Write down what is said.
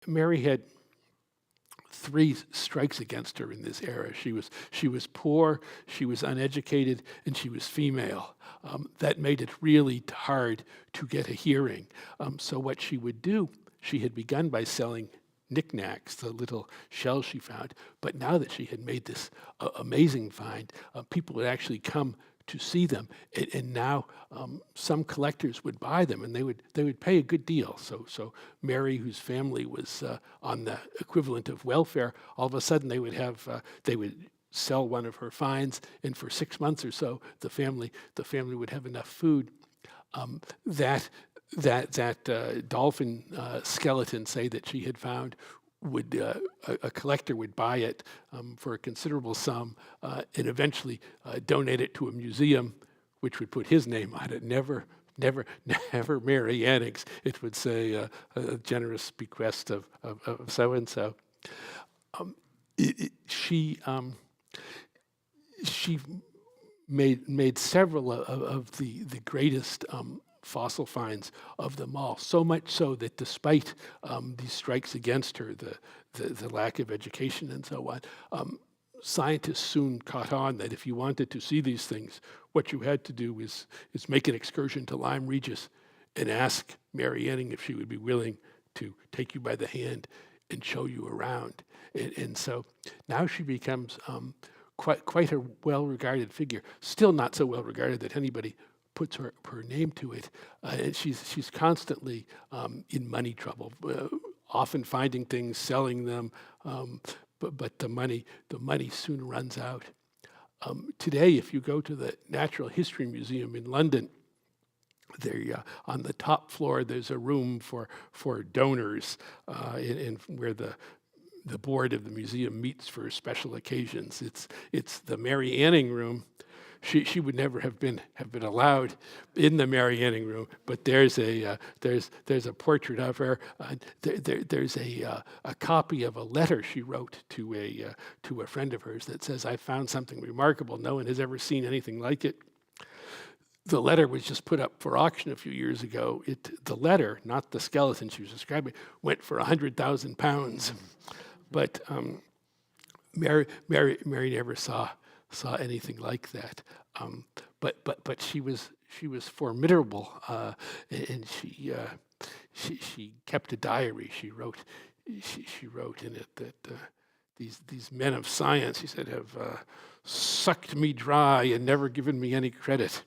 Mary had three strikes against her in this era. She was poor, she was uneducated, and she was female. That made it really hard to get a hearing. So what she would do, she had begun by selling knickknacks, the little shells she found. But now that she had made this amazing find, people would actually come to see them, and now some collectors would buy them, and they would pay a good deal. So Mary, whose family was on the equivalent of welfare, all of a sudden they would sell one of her finds, and for 6 months or so, the family would have enough food. That dolphin skeleton, say, that she had found, would a collector would buy it for a considerable sum and eventually donate it to a museum, which would put his name on it. Never Mary Anning's. It would say a generous bequest of so and so. She made several of the greatest fossil finds of them all, so much so that despite these strikes against her, the lack of education and so on, scientists soon caught on that if you wanted to see these things, what you had to do is make an excursion to Lyme Regis and ask Mary Anning if she would be willing to take you by the hand and show you around. And so now she becomes quite a well-regarded figure, still not so well-regarded that anybody puts her name to it. And she's constantly in money trouble, often finding things, selling them, but the money soon runs out. Today, if you go to the Natural History Museum in London, there on the top floor there's a room for donors, in where the board of the museum meets for special occasions. It's the Mary Anning room. She would never have been allowed in the Mary Anning room, but there's a portrait of her. There's a copy of a letter she wrote to a friend of hers that says, "I found something remarkable. No one has ever seen anything like it." The letter was just put up for auction a few years ago. The letter, not the skeleton she was describing, went for £100,000. But Mary never saw anything like that. But she was formidable, and she kept a diary. She wrote in it that these men of science, he said, have sucked me dry and never given me any credit.